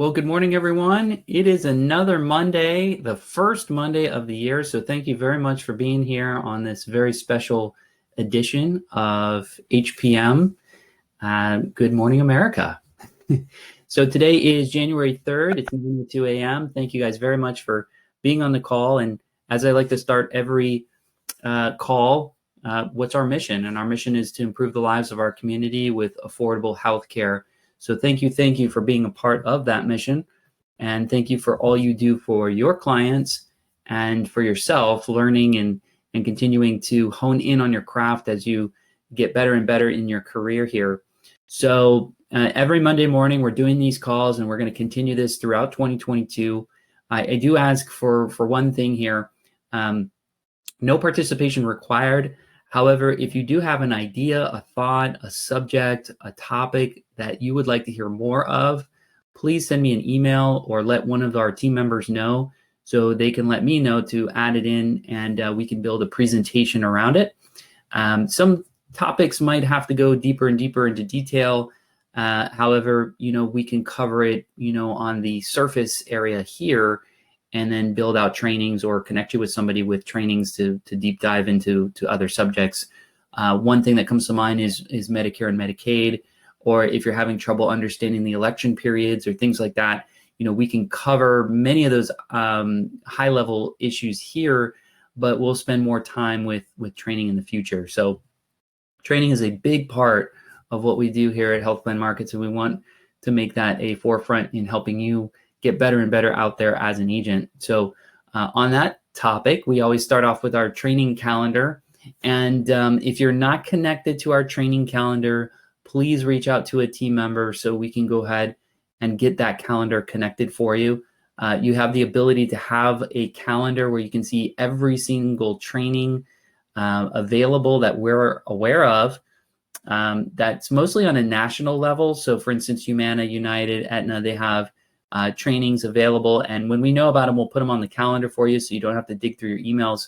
Well, good morning, everyone. It is another Monday, the first Monday of the year. So thank you very much for being here on this very special edition of HPM. Good morning, America. So today is January 3rd. It's 9:02 a.m. Thank you guys very much for being on the call. And as I like to start every call, what's our mission? And our mission is to improve the lives of our community with affordable health care. So thank you for being a part of that mission. And thank you for all you do for your clients and for yourself, learning and continuing to hone in on your craft as you get better and better in your career here. So every Monday morning, we're doing these calls, and we're going to continue this throughout 2022. I do ask for one thing here. No participation required. However, if you do have an idea, a thought, a subject, a topic that you would like to hear more of, please send me an email or let one of our team members know so they can let me know to add it in, and we can build a presentation around it. Some topics might have to go deeper and deeper into detail. However, we can cover it, on the surface area here, and then build out trainings or connect you with somebody with trainings to deep dive into other subjects. One thing that comes to mind is Medicare and Medicaid, or if you're having trouble understanding the election periods or things like that, we can cover many of those high level issues here, but we'll spend more time with training in the future. So training is a big part of what we do here at Health Plan Markets, and we want to make that a forefront in helping you get better and better out there as an agent. So on that topic, we always start off with our training calendar. And if you're not connected to our training calendar, please reach out to a team member so we can go ahead and get that calendar connected for you. You have the ability to have a calendar where you can see every single training available that we're aware of. That's mostly on a national level. So for instance, Humana, United, Aetna, they have trainings available, and when we know about them, we'll put them on the calendar for you so you don't have to dig through your emails.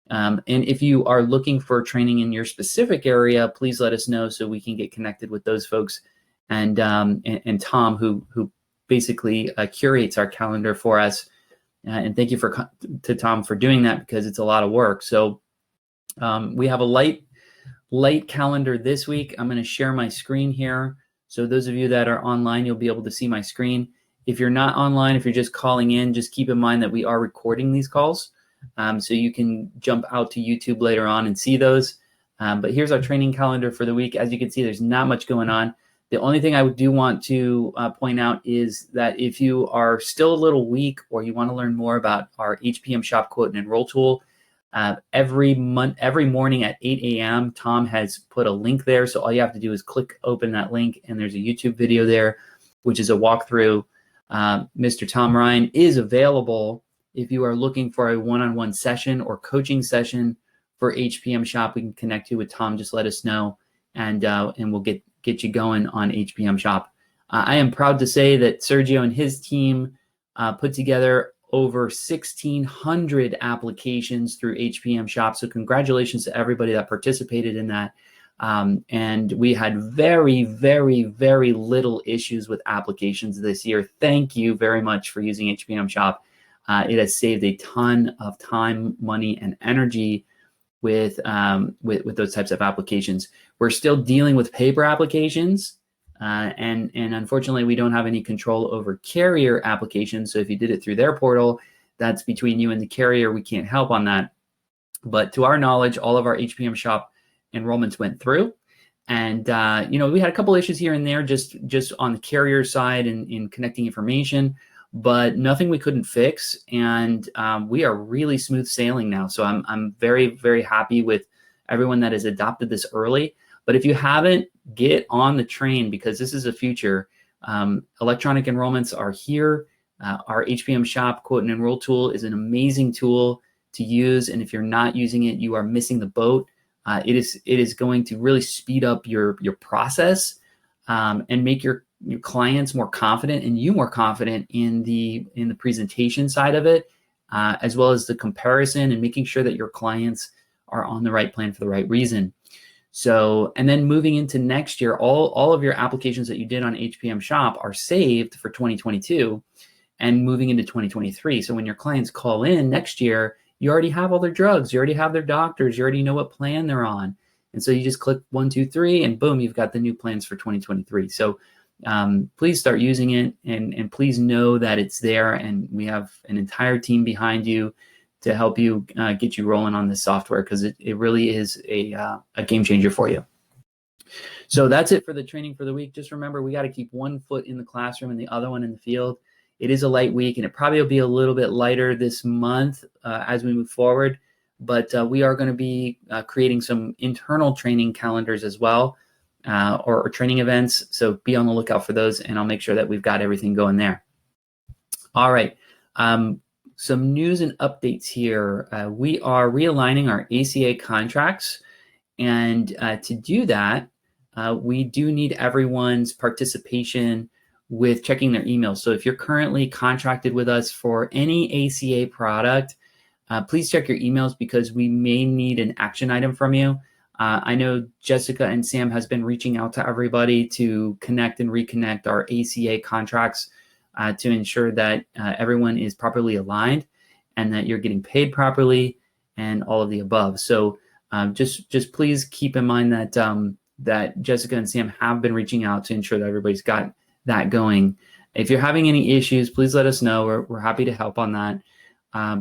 And if you are looking for training in your specific area, please let us know so we can get connected with those folks. And Tom, who basically curates our calendar for us. And thank you to Tom for doing that, because it's a lot of work. So we have a light calendar this week. I'm going to share my screen here. So those of you that are online, you'll be able to see my screen. If you're not online, if you're just calling in, just keep in mind that we are recording these calls. So you can jump out to YouTube later on and see those. But here's our training calendar for the week. As you can see, there's not much going on. The only thing I do want to point out is that if you are still a little weak, or you want to learn more about our HPM Shop Quote and Enroll tool, every morning at 8 a.m., Tom has put a link there. So all you have to do is open that link, and there's a YouTube video there, which is a walkthrough. Mr. Tom Ryan is available if you are looking for a one-on-one session or coaching session for HPM Shop. We can connect you with Tom. Just let us know, and we'll get you going on HPM Shop. I am proud to say that Sergio and his team put together over 1,600 applications through HPM Shop. So congratulations to everybody that participated in that. And we had very, very, very little issues with applications this year. Thank you very much for using HPM Shop. It has saved a ton of time, money, and energy with those types of applications. We're still dealing with paper applications, and unfortunately, we don't have any control over carrier applications. So if you did it through their portal, that's between you and the carrier. We can't help on that. But to our knowledge, all of our HPM Shop enrollments went through, and we had a couple issues here and there just on the carrier side and in connecting information, but nothing we couldn't fix. And we are really smooth sailing now. So I'm very, very happy with everyone that has adopted this early. But if you haven't, get on the train, because this is the future. Electronic enrollments are here. Our HPM Shop Quote and Enroll tool is an amazing tool to use, and if you're not using it, you are missing the boat. It is going to really speed up your process and make your clients more confident, and you more confident in the presentation side of it, as well as the comparison and making sure that your clients are on the right plan for the right reason. So, and then moving into next year, all of your applications that you did on HPM Shop are saved for 2022 and moving into 2023. So when your clients call in next year, you already have all their drugs, you already have their doctors, you already know what plan they're on. And so you just click 1, 2, 3, and boom, you've got the new plans for 2023. So please start using it, and please know that it's there, and we have an entire team behind you to help you get you rolling on this software, because it really is a game changer for you. So that's it for the training for the week. Just remember, we got to keep one foot in the classroom and the other one in the field. It is a light week, and it probably will be a little bit lighter this month as we move forward. But we are going to be creating some internal training calendars as well, or training events. So be on the lookout for those, and I'll make sure that we've got everything going there. All right. Some news and updates here. We are realigning our ACA contracts. And to do that, we do need everyone's participation with checking their emails. So if you're currently contracted with us for any ACA product, please check your emails, because we may need an action item from you. I know Jessica and Sam has been reaching out to everybody to connect and reconnect our ACA contracts to ensure that everyone is properly aligned and that you're getting paid properly and all of the above. So just please keep in mind that that Jessica and Sam have been reaching out to ensure that everybody's got that going. If you're having any issues, please let us know. We're happy to help on that.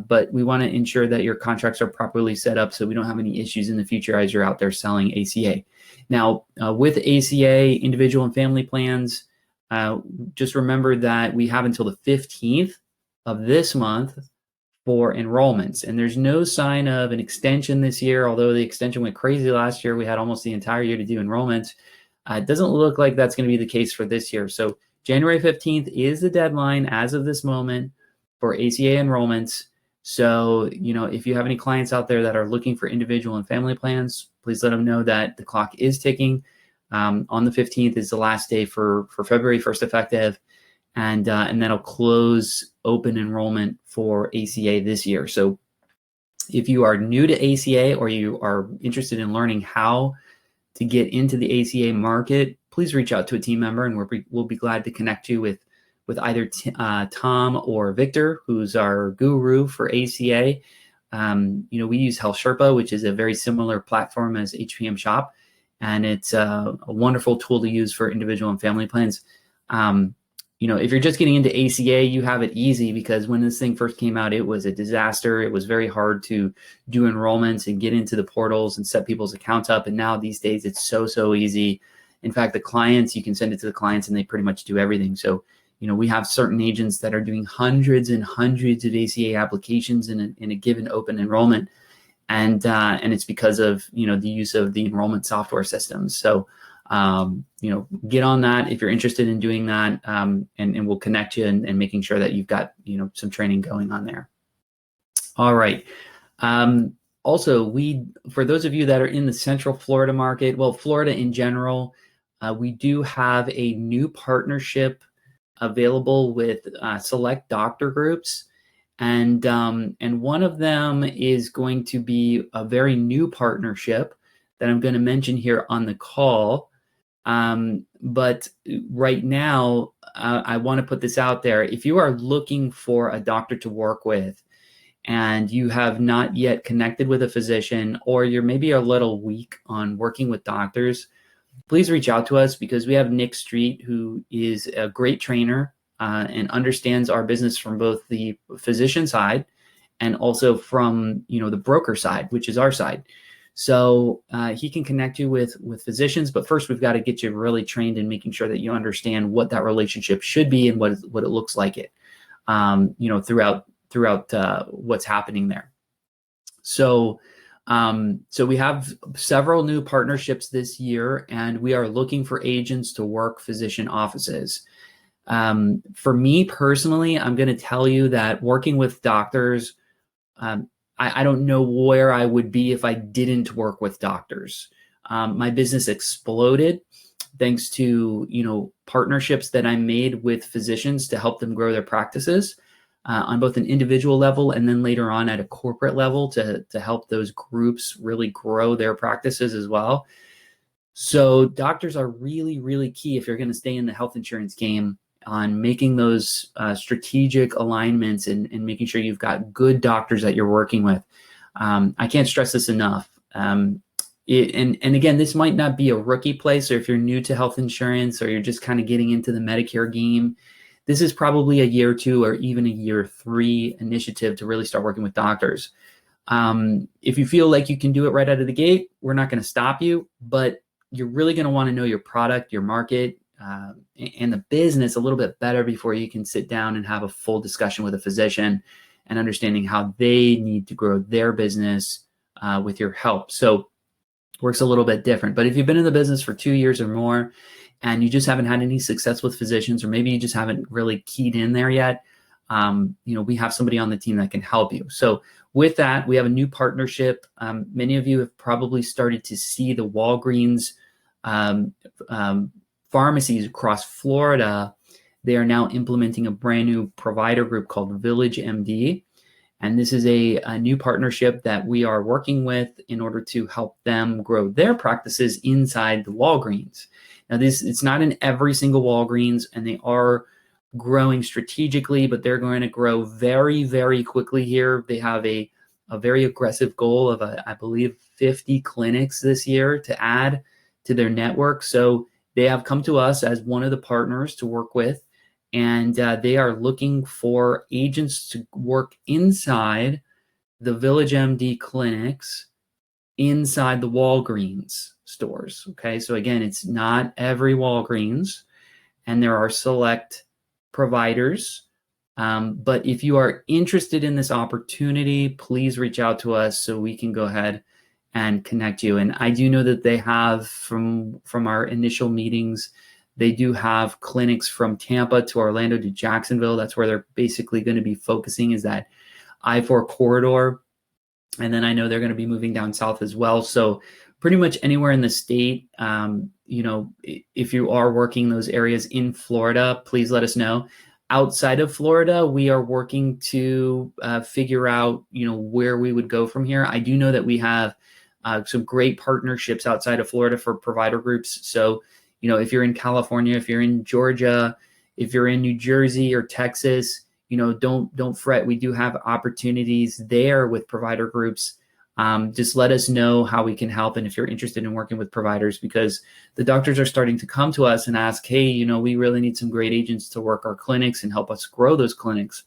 But we want to ensure that your contracts are properly set up so we don't have any issues in the future as you're out there selling ACA. Now, with ACA individual and family plans, just remember that we have until the 15th of this month for enrollments. And there's no sign of an extension this year, although the extension went crazy last year. We had almost the entire year to do enrollments. It doesn't look like that's going to be the case for this year. So January 15th is the deadline as of this moment for ACA enrollments. So, if you have any clients out there that are looking for individual and family plans, please let them know that the clock is ticking. On the 15th is the last day for February 1st effective, and that'll close open enrollment for ACA this year. So if you are new to ACA or you are interested in learning how to get into the ACA market, please reach out to a team member, and we'll be glad to connect you with either Tom or Victor, who's our guru for ACA. We use Health Sherpa, which is a very similar platform as HPM Shop, and it's a wonderful tool to use for individual and family plans. If you're just getting into ACA, you have it easy, because when this thing first came out, it was a disaster. It was very hard to do enrollments and get into the portals and set people's accounts up. And now these days, it's so easy. In fact, the clients, you can send it to the clients and they pretty much do everything. So, we have certain agents that are doing hundreds and hundreds of ACA applications in a given open enrollment. And it's because of, the use of the enrollment software systems. So, get on that if you're interested in doing that, and we'll connect you and making sure that you've got, some training going on there. All right. Also, for those of you that are in the Central Florida market, well, Florida in general, we do have a new partnership available with select doctor groups. And one of them is going to be a very new partnership that I'm going to mention here on the call. But right now, I want to put this out there. If you are looking for a doctor to work with and you have not yet connected with a physician, or you're maybe a little weak on working with doctors, please reach out to us, because we have Nick Street, who is a great trainer and understands our business from both the physician side and also from the broker side, which is our side. So he can connect you with physicians, but first we've got to get you really trained in making sure that you understand what that relationship should be and what it looks like throughout what's happening there. So we have several new partnerships this year, and we are looking for agents to work physician offices. For me personally, I'm going to tell you that working with doctors, I don't know where I would be if I didn't work with doctors. My business exploded thanks to, partnerships that I made with physicians to help them grow their practices on both an individual level and then later on at a corporate level to help those groups really grow their practices as well. So doctors are really, really key if you're going to stay in the health insurance game on making those strategic alignments and making sure you've got good doctors that you're working with. I can't stress this enough. And again, this might not be a rookie play. So if you're new to health insurance or you're just kind of getting into the Medicare game, this is probably a year 2 or even a year 3 initiative to really start working with doctors. If you feel like you can do it right out of the gate, we're not going to stop you, but you're really going to want to know your product, your market, and the business a little bit better before you can sit down and have a full discussion with a physician and understanding how they need to grow their business with your help. So it works a little bit different. But if you've been in the business for 2 years or more and you just haven't had any success with physicians, or maybe you just haven't really keyed in there yet, we have somebody on the team that can help you. So with that, we have a new partnership. Many of you have probably started to see the Walgreens pharmacies across Florida. They are now implementing a brand new provider group called Village MD. And this is a new partnership that we are working with in order to help them grow their practices inside the Walgreens. Now, it's not in every single Walgreens, and they are growing strategically, but they're going to grow very, very quickly here. They have a very aggressive goal of, I believe, 50 clinics this year to add to their network. So they have come to us as one of the partners to work with, and they are looking for agents to work inside the Village MD clinics inside the Walgreens stores. Okay, so again, it's not every Walgreens, and there are select providers. But if you are interested in this opportunity, please reach out to us so we can go ahead and connect you. And I do know that they have, from our initial meetings, they do have clinics from Tampa to Orlando to Jacksonville. That's where they're basically going to be focusing, is that I-4 corridor. And then I know they're going to be moving down south as well. So pretty much anywhere in the state, if you are working those areas in Florida, please let us know. Outside of Florida, we are working to figure out, where we would go from here. I do know that we have some great partnerships outside of Florida for provider groups. So, if you're in California, if you're in Georgia, if you're in New Jersey or Texas, don't fret. We do have opportunities there with provider groups. Just let us know how we can help, and if you're interested in working with providers, because the doctors are starting to come to us and ask, hey, we really need some great agents to work our clinics and help us grow those clinics.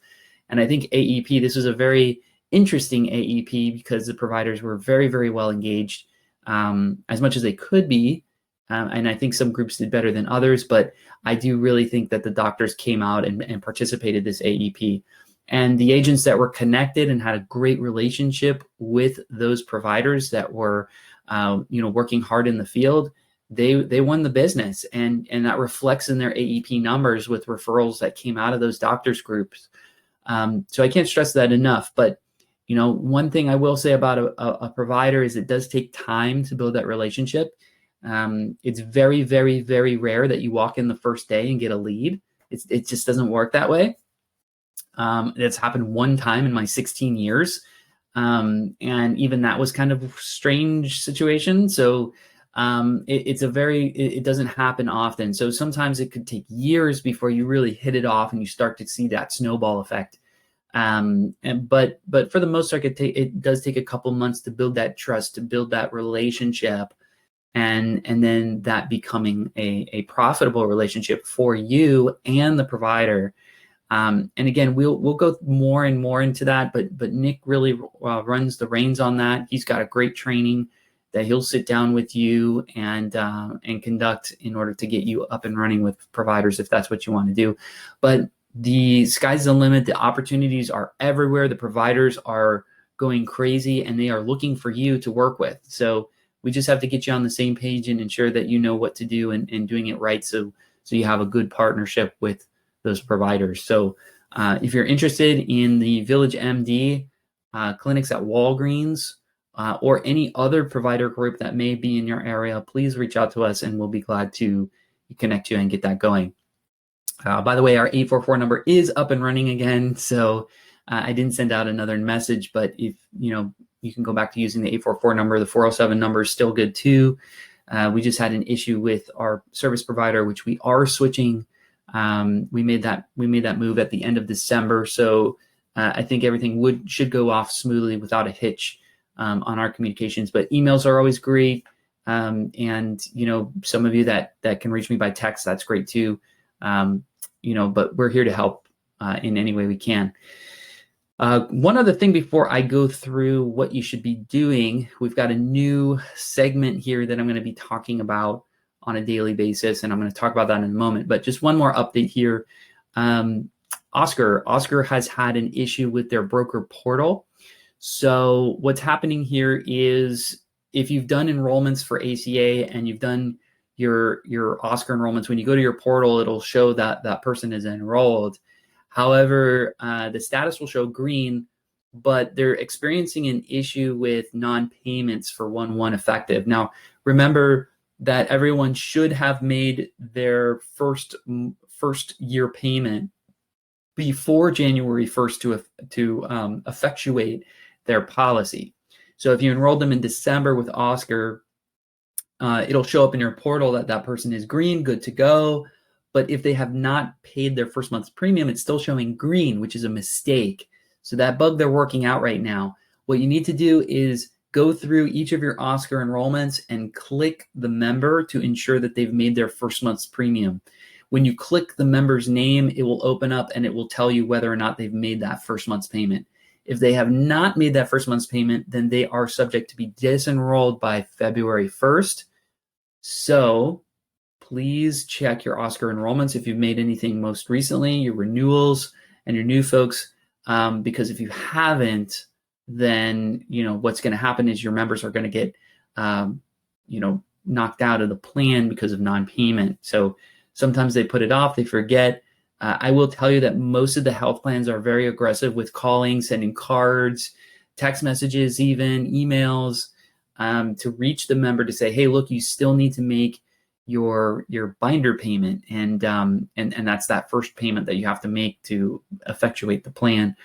And I think AEP, this is a very interesting AEP because the providers were very, very well engaged, as much as they could be. And I think some groups did better than others, but I do really think that the doctors came out and participated this AEP. And the agents that were connected and had a great relationship with those providers that were, working hard in the field, they won the business, and that reflects in their AEP numbers with referrals that came out of those doctors groups. So I can't stress that enough. But one thing I will say about a provider is it does take time to build that relationship. It's very, very, very rare that you walk in the first day and get a lead. It just doesn't work that way. It's happened one time in my 16 years. And even that was kind of a strange situation. So it doesn't happen often. So sometimes it could take years before you really hit it off and you start to see that snowball effect. But for the most part, it does take a couple months to build that trust, to build that relationship, and then that becoming a profitable relationship for you and the provider. And again, we'll go more and more into that, but Nick really runs the reins on that. He's got a great training that he'll sit down with you and conduct in order to get you up and running with providers if that's what you want to do. But the sky's the limit. The opportunities are everywhere. The providers are going crazy, and they are looking for you to work with. So we just have to get you on the same page and ensure that you know what to do and doing it right, so you have a good partnership with those providers. So if you're interested in the Village MD clinics at Walgreens or any other provider group that may be in your area, please reach out to us and we'll be glad to connect you and get that going. By the way, our 844 number is up and running again. So I didn't send out another message, but if you can go back to using the 844 number. The 407 number is still good too. We just had an issue with our service provider, which we are switching. We made that move at the end of December, so I think everything should go off smoothly without a hitch on our communications. But emails are always great, and some of you that can reach me by text, that's great too. But we're here to help in any way we can. One other thing before I go through what you should be doing, we've got a new segment here that I'm going to be talking about on a daily basis, and I'm going to talk about that in a moment. But just one more update here. Oscar has had an issue with their broker portal. So what's happening here is if you've done enrollments for ACA and you've done your Oscar enrollments, when you go to your portal, it'll show that that person is enrolled. However, the status will show green, but they're experiencing an issue with non-payments for 1/1 effective. Now, remember that everyone should have made their first year payment before January 1st to effectuate their policy. So if you enrolled them in December with Oscar, it'll show up in your portal that that person is green, good to go. But if they have not paid their first month's premium, it's still showing green, which is a mistake. So that bug they're working out right now. What you need to do is go through each of your Oscar enrollments and click the member to ensure that they've made their first month's premium. When you click the member's name, it will open up and it will tell you whether or not they've made that first month's payment. If they have not made that first month's payment, then they are subject to be disenrolled by February 1st. So please check your Oscar enrollments if you've made anything most recently, your renewals and your new folks, because if you haven't, then what's going to happen is your members are going to get knocked out of the plan because of non-payment. So sometimes they put it off, they forget. I will tell you that most of the health plans are very aggressive with calling, sending cards, text messages, even emails to reach the member to say, hey, look, you still need to make your binder payment, and that's that first payment that you have to make to effectuate the plan.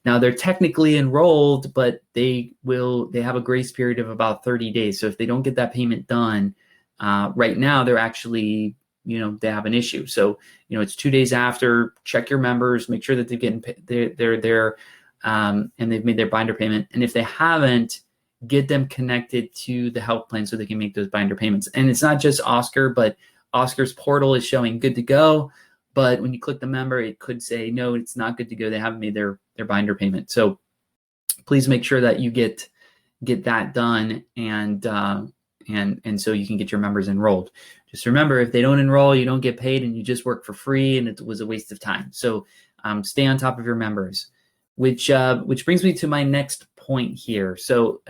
Now they're technically enrolled, but they have a grace period of about 30 days. So if they don't get that payment done right now, they're actually they have an issue. So it's 2 days after. Check your members, make sure that they're there and they've made their binder payment. And if they haven't, get them connected to the health plan so they can make those binder payments. And it's not just Oscar, but Oscar's portal is showing good to go. But when you click the member, it could say, no, it's not good to go. They haven't made their binder payment. So please make sure that you get that done and so you can get your members enrolled. Just remember, if they don't enroll, you don't get paid and you just work for free and it was a waste of time. So stay on top of your members, which brings me to my next point here. So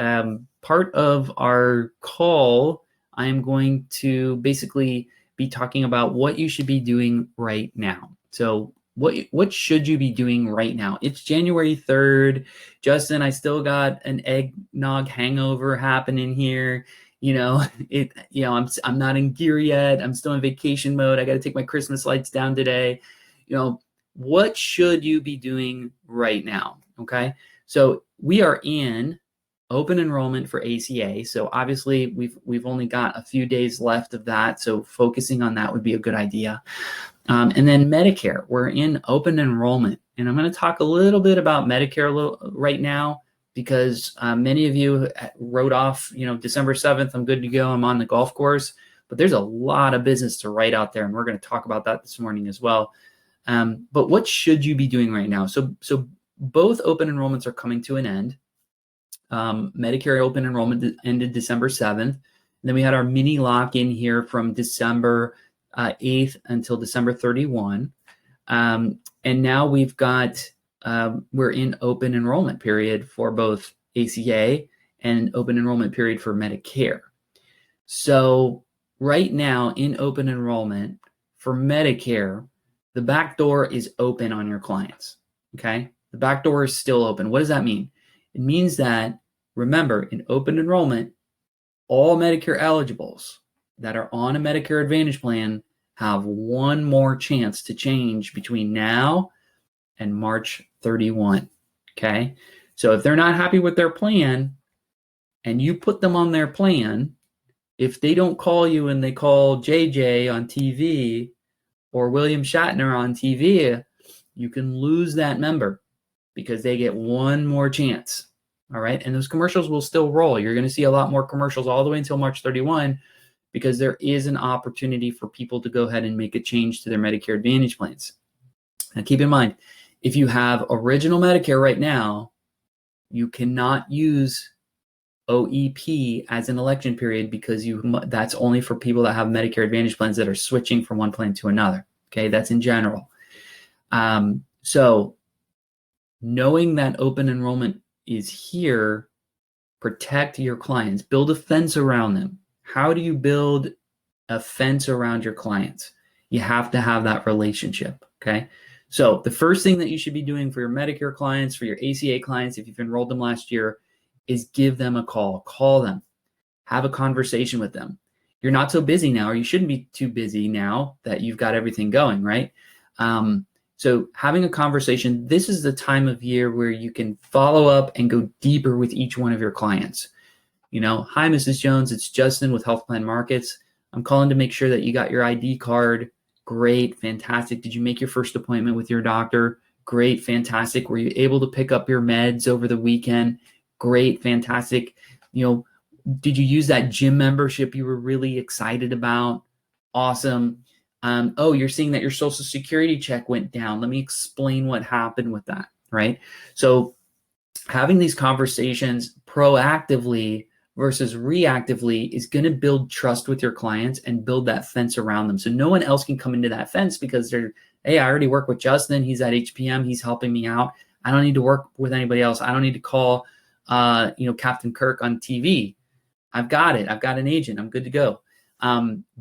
part of our call, I am going to basically be talking about what you should be doing right now. So what should you be doing right now? It's January 3rd. Justin, I still got an eggnog hangover happening here. I'm not in gear yet. I'm still in vacation mode. I got to take my Christmas lights down today. What should you be doing right now? Okay. So we are in open enrollment for ACA. So obviously we've only got a few days left of that. So focusing on that would be a good idea. And then Medicare, we're in open enrollment. And I'm going to talk a little bit about Medicare right now because many of you wrote off, December 7th, I'm good to go. I'm on the golf course. But there's a lot of business to write out there. And we're going to talk about that this morning as well. But what should you be doing right now? So both open enrollments are coming to an end. Medicare open enrollment ended December 7th. And then we had our mini lock-in here from December 8th until December 31. And now we've got, we're in open enrollment period for both ACA and open enrollment period for Medicare. So right now in open enrollment for Medicare, the back door is open on your clients, okay? The back door is still open. What does that mean? It means that, remember, in open enrollment, all Medicare eligibles that are on a Medicare Advantage plan have one more chance to change between now and March 31, okay? So if they're not happy with their plan and you put them on their plan, If they don't call you and they call JJ on TV or William Shatner on TV, you can lose that member because they get one more chance. All right. And those commercials will still roll. You're going to see a lot more commercials all the way until March 31 because there is an opportunity for people to go ahead and make a change to their Medicare Advantage plans. Now, keep in mind, if you have original Medicare right now, you cannot use OEP as an election period because that's only for people that have Medicare Advantage plans that are switching from one plan to another. Okay, that's in general. So knowing that open enrollment is here, protect your clients, build a fence around them. How do you build a fence around your clients? You have to have that relationship. Okay. So the first thing that you should be doing for your Medicare clients, for your ACA clients, if you've enrolled them last year, is give them a call them, have a conversation with them. You're not so busy now, or you shouldn't be too busy now that you've got everything going, right? So having a conversation, this is the time of year where you can follow up and go deeper with each one of your clients. Hi, Mrs. Jones, it's Justin with Health Plan Markets. I'm calling to make sure that you got your ID card. Great, fantastic. Did you make your first appointment with your doctor? Great, fantastic. Were you able to pick up your meds over the weekend? Great, fantastic. Did you use that gym membership you were really excited about? Awesome. You're seeing that your Social Security check went down. Let me explain what happened with that, right? So having these conversations proactively versus reactively is going to build trust with your clients and build that fence around them. So no one else can come into that fence because hey, I already work with Justin. He's at HPM. He's helping me out. I don't need to work with anybody else. I don't need to call, Captain Kirk on TV. I've got it. I've got an agent. I'm good to go.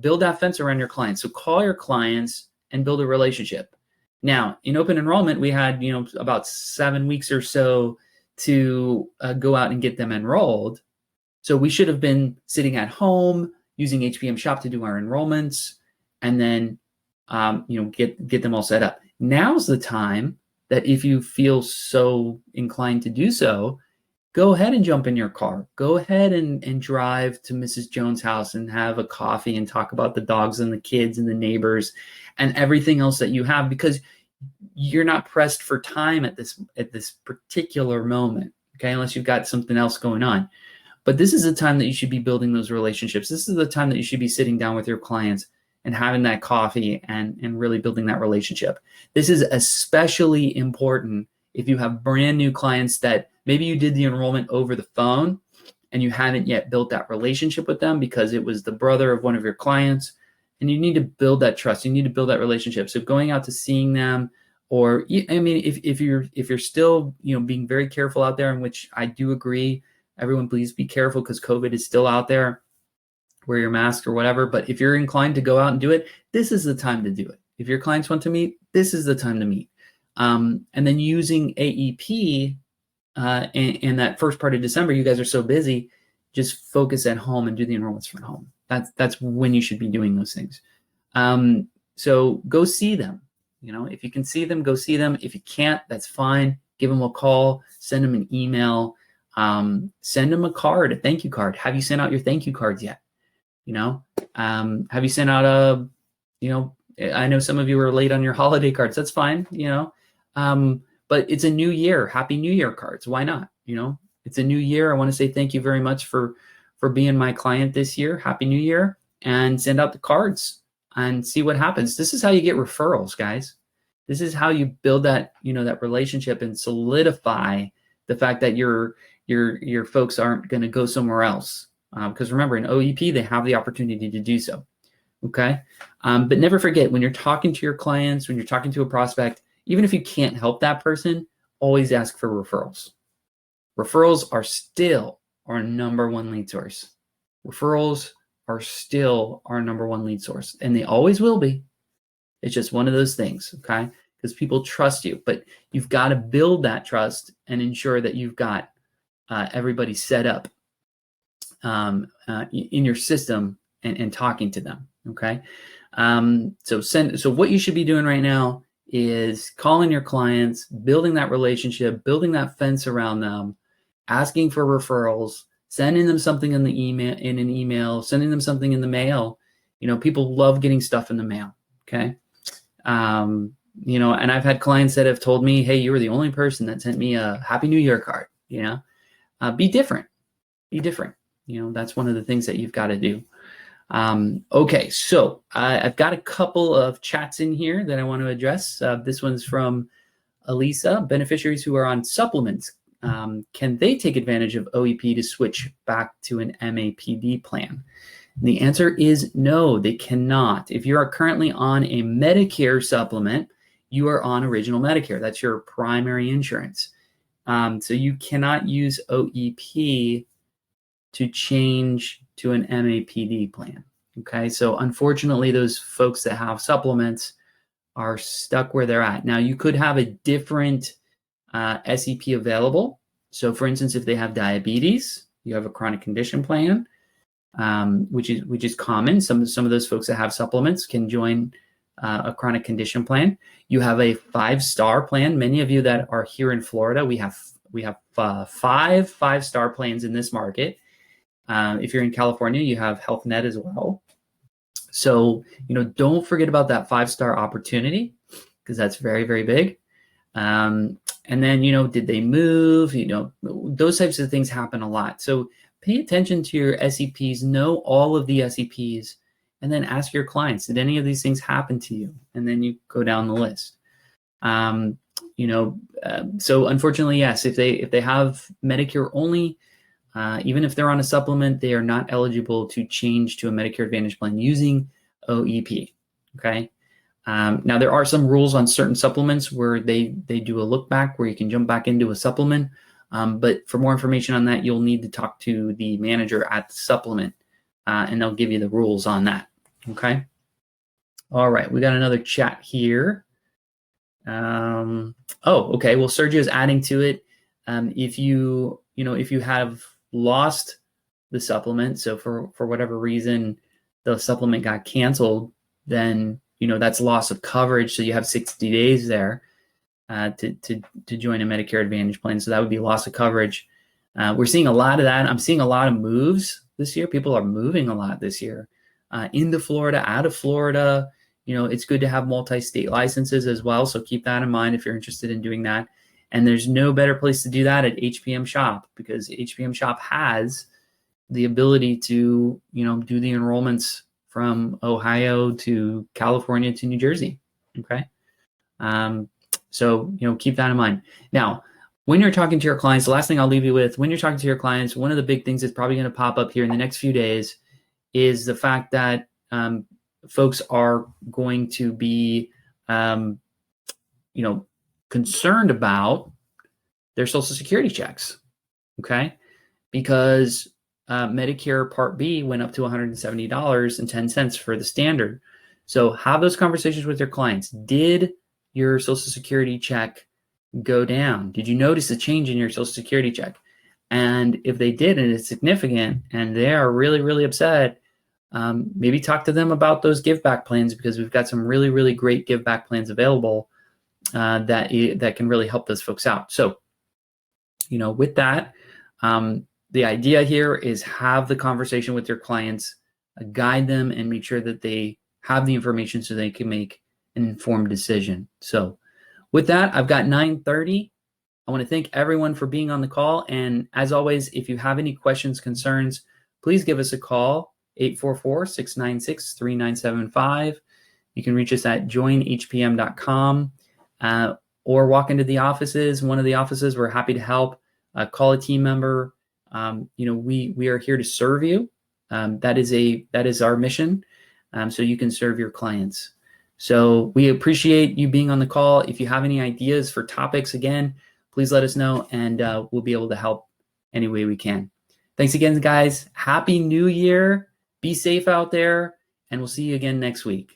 Build that fence around your clients. So call your clients and build a relationship. Now, in open enrollment, we had, about 7 weeks or so to go out and get them enrolled. So we should have been sitting at home using HPM Shop to do our enrollments and then, get them all set up. Now's the time that if you feel so inclined to do so, go ahead and jump in your car. Go ahead and drive to Mrs. Jones' house and have a coffee and talk about the dogs and the kids and the neighbors and everything else that you have, because you're not pressed for time at this particular moment, okay, unless you've got something else going on. But this is the time that you should be building those relationships. This is the time that you should be sitting down with your clients and having that coffee and really building that relationship. This is especially important if you have brand new clients that maybe you did the enrollment over the phone and you haven't yet built that relationship with them because it was the brother of one of your clients, and you need to build that trust. You need to build that relationship. So going out to seeing them, or if you're still being very careful out there, in which I do agree, everyone please be careful because COVID is still out there. Wear your mask or whatever. But if you're inclined to go out and do it, this is the time to do it. If your clients want to meet, this is the time to meet. And then using AEP in that first part of December, you guys are so busy, just focus at home and do the enrollments from home. That's when you should be doing those things. So go see them. If you can see them, go see them. If you can't, that's fine. Give them a call, send them an email, send them a card, a thank you card. Have you sent out your thank you cards yet? Have you sent out I know some of you are late on your holiday cards. That's fine, but it's a new year. Happy New Year cards. Why not? It's a new year. I want to say thank you very much for being my client this year. Happy New Year, and send out the cards and see what happens. This is how you get referrals, guys. This is how you build that, that relationship and solidify the fact that your folks aren't going to go somewhere else. Because remember, in OEP, they have the opportunity to do so. Okay. But never forget, when you're talking to your clients, when you're talking to a prospect, even if you can't help that person, always ask for referrals. Referrals are still our number one lead source. Referrals are still our number one lead source, and they always will be. It's just one of those things, okay? Because people trust you, but you've got to build that trust and ensure that you've got everybody set up in your system and talking to them, okay? So what you should be doing right now is calling your clients, building that relationship, building that fence around them, asking for referrals, sending them something in an email, sending them something in the mail. People love getting stuff in the mail. Okay. And I've had clients that have told me, hey, you were the only person that sent me a Happy New Year card. Be different. Be different. That's one of the things that you've got to do. Okay, so I've got a couple of chats in here that I want to address. This one's from Elisa. Beneficiaries who are on supplements, can they take advantage of OEP to switch back to an MAPD plan? And the answer is no, they cannot. If you are currently on a Medicare supplement, you are on Original Medicare. That's your primary insurance. So you cannot use OEP to change to an MAPD plan. Okay, so unfortunately, those folks that have supplements are stuck where they're at. Now, you could have a different SEP available. So, for instance, if they have diabetes, you have a chronic condition plan, which is common. Some of those folks that have supplements can join a chronic condition plan. You have a 5-star plan. Many of you that are here in Florida, we have 5-star plans in this market. If you're in California, you have Health Net as well. So, don't forget about that 5-star opportunity, because that's very, very big. And then, did they move? Those types of things happen a lot. So pay attention to your SEPs, know all of the SEPs, and then ask your clients, did any of these things happen to you? And then you go down the list. So unfortunately, yes, if they have Medicare only, even if they're on a supplement, they are not eligible to change to a Medicare Advantage plan using OEP. Okay. Now there are some rules on certain supplements where they do a look back where you can jump back into a supplement. But for more information on that, you'll need to talk to the manager at the supplement, and they'll give you the rules on that. Okay. All right. We got another chat here. Okay. Well, Sergio is adding to it. If you have lost the supplement, so for whatever reason the supplement got canceled, then that's loss of coverage. So you have 60 days there to join a Medicare Advantage plan. So that would be loss of coverage. We're seeing a lot of that. I'm seeing a lot of moves this year. People are moving a lot this year into Florida, out of Florida. It's good to have multi-state licenses as well. So keep that in mind if you're interested in doing that. And there's no better place to do that at HPM Shop, because HPM Shop has the ability to, do the enrollments from Ohio to California to New Jersey. Okay. So, keep that in mind. Now, when you're talking to your clients, the last thing I'll leave you with, when you're talking to your clients, one of the big things that's probably going to pop up here in the next few days is the fact that folks are going to be, concerned about their Social Security checks, okay? Because Medicare Part B went up to $170.10 for the standard. So have those conversations with your clients. Did your Social Security check go down? Did you notice a change in your Social Security check? And if they did, and it's significant, and they are really, really upset, maybe talk to them about those give back plans, because we've got some really, really great give back plans available that can really help those folks out. So, with that, the idea here is have the conversation with your clients, guide them, and make sure that they have the information so they can make an informed decision. So with that, I've got 9:30. I want to thank everyone for being on the call. And as always, if you have any questions, concerns, please give us a call, 844-696-3975. You can reach us at joinhpm.com or walk into the offices. One of the offices, we're happy to help. Call a team member. We are here to serve you. That is our mission. So you can serve your clients. So we appreciate you being on the call. If you have any ideas for topics, again, please let us know, and we'll be able to help any way we can. Thanks again, guys. Happy New Year. Be safe out there, and we'll see you again next week.